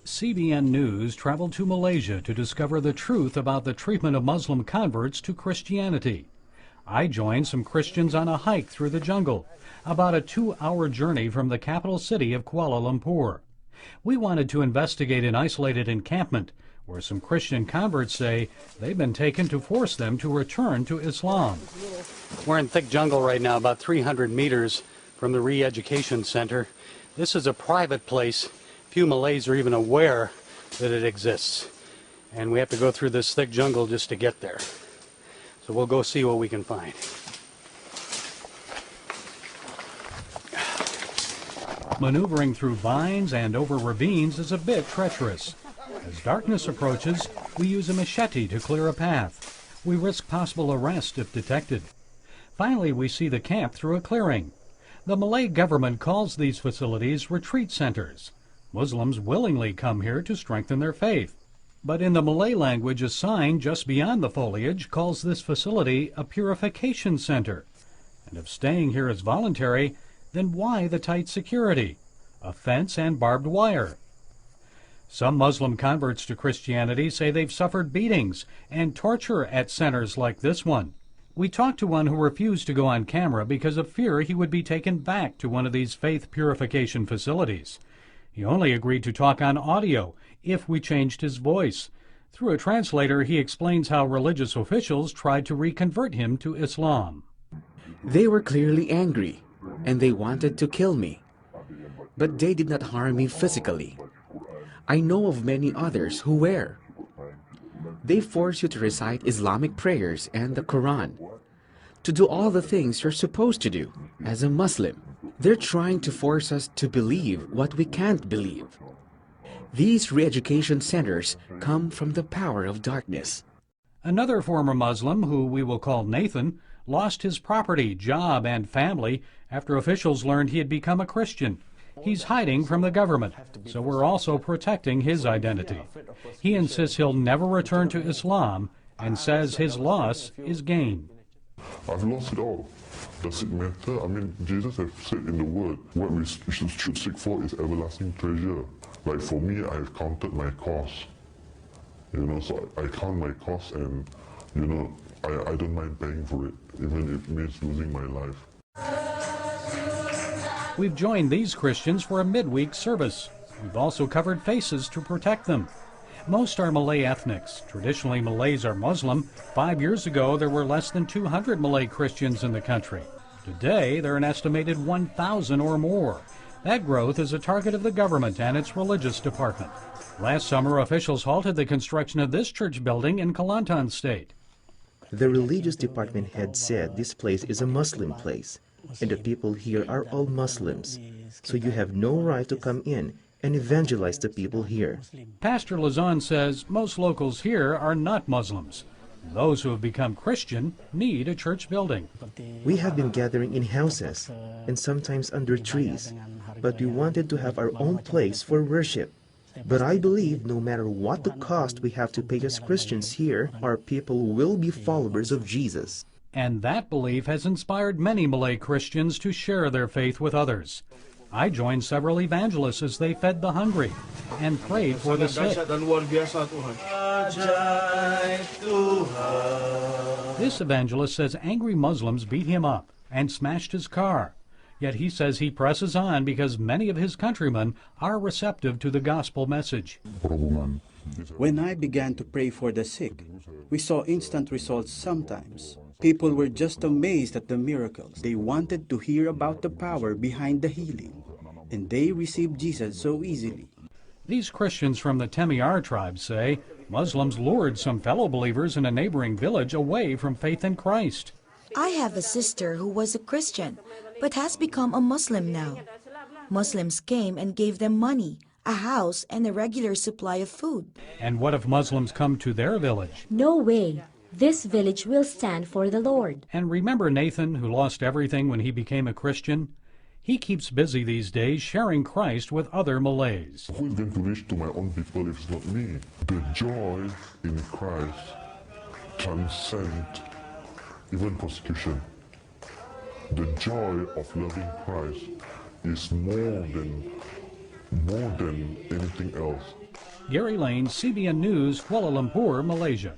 CBN News traveled to Malaysia to discover the truth about the treatment of Muslim converts to Christianity. I joined some Christians on a hike through the jungle, about a 2-hour journey from the capital city of Kuala Lumpur. We wanted to investigate an isolated encampment where some Christian converts say they've been taken to force them to return to Islam. We're in thick jungle right now, about 300 meters from the re-education center. This is a private place. Few Malays are even aware that it exists. And we have to go through this thick jungle just to get there. So we'll go see what we can find. Maneuvering through vines and over ravines is a bit treacherous. As darkness approaches, we use a machete to clear a path. We risk possible arrest if detected. Finally, we see the camp through a clearing. The Malay government calls these facilities retreat centers. Muslims willingly come here to strengthen their faith. But in the Malay language, a sign just beyond the foliage calls this facility a purification center. And if staying here is voluntary, then why the tight security? A fence and barbed wire. Some Muslim converts to Christianity say they've suffered beatings and torture at centers like this one. We talked to one who refused to go on camera because of fear he would be taken back to one of these faith purification facilities. He only agreed to talk on audio if we changed his voice. Through a translator, he explains how religious officials tried to reconvert him to Islam. They were clearly angry, and they wanted to kill me. But they did not harm me physically. I know of many others who were. They force you to recite Islamic prayers and the Quran, to do all the things you're supposed to do as a Muslim. They're trying to force us to believe what we can't believe. These re-education centers come from the power of darkness. Another former Muslim, who we will call Nathan, lost his property, job, and family after officials learned he had become a Christian. He's hiding from the government, so we're also protecting his identity. He insists he'll never return to Islam and says his loss is gain. I've lost it all. Does it matter? I mean, Jesus has said in the Word, what we should seek for is everlasting treasure. Like for me, I've counted my cost. So I count my cost and, I don't mind paying for it, even if it means losing my life. We've joined these Christians for a midweek service. We've also covered faces to protect them. Most are Malay ethnics. Traditionally, Malays are Muslim. 5 years ago, there were less than 200 Malay Christians in the country. Today, there are an estimated 1,000 or more. That growth is a target of the government and its religious department. Last summer, officials halted the construction of this church building in Kelantan State. The religious department head said this place is a Muslim place, and the people here are all Muslims, so you have no right to come in and evangelize the people here. Pastor Lazan says most locals here are not Muslims. Those who have become Christian need a church building. We have been gathering in houses and sometimes under trees, but we wanted to have our own place for worship. But I believe no matter what the cost we have to pay as Christians here, our people will be followers of Jesus. And that belief has inspired many Malay Christians to share their faith with others. I joined several evangelists as they fed the hungry and prayed for the sick. This evangelist says angry Muslims beat him up and smashed his car. Yet he says he presses on because many of his countrymen are receptive to the gospel message. When I began to pray for the sick, we saw instant results sometimes. People were just amazed at the miracles. They wanted to hear about the power behind the healing, and they received Jesus so easily. These Christians from the Temiar tribe say Muslims lured some fellow believers in a neighboring village away from faith in Christ. I have a sister who was a Christian, but has become a Muslim now. Muslims came and gave them money, a house, and a regular supply of food. And what if Muslims come to their village? No way. This village will stand for the Lord. And remember Nathan, who lost everything when he became a Christian? He keeps busy these days sharing Christ with other Malays. Who is going to reach to my own people if it's not me? The joy in Christ transcends even persecution. The joy of loving Christ is more than anything else. Gary Lane, CBN News, Kuala Lumpur, Malaysia.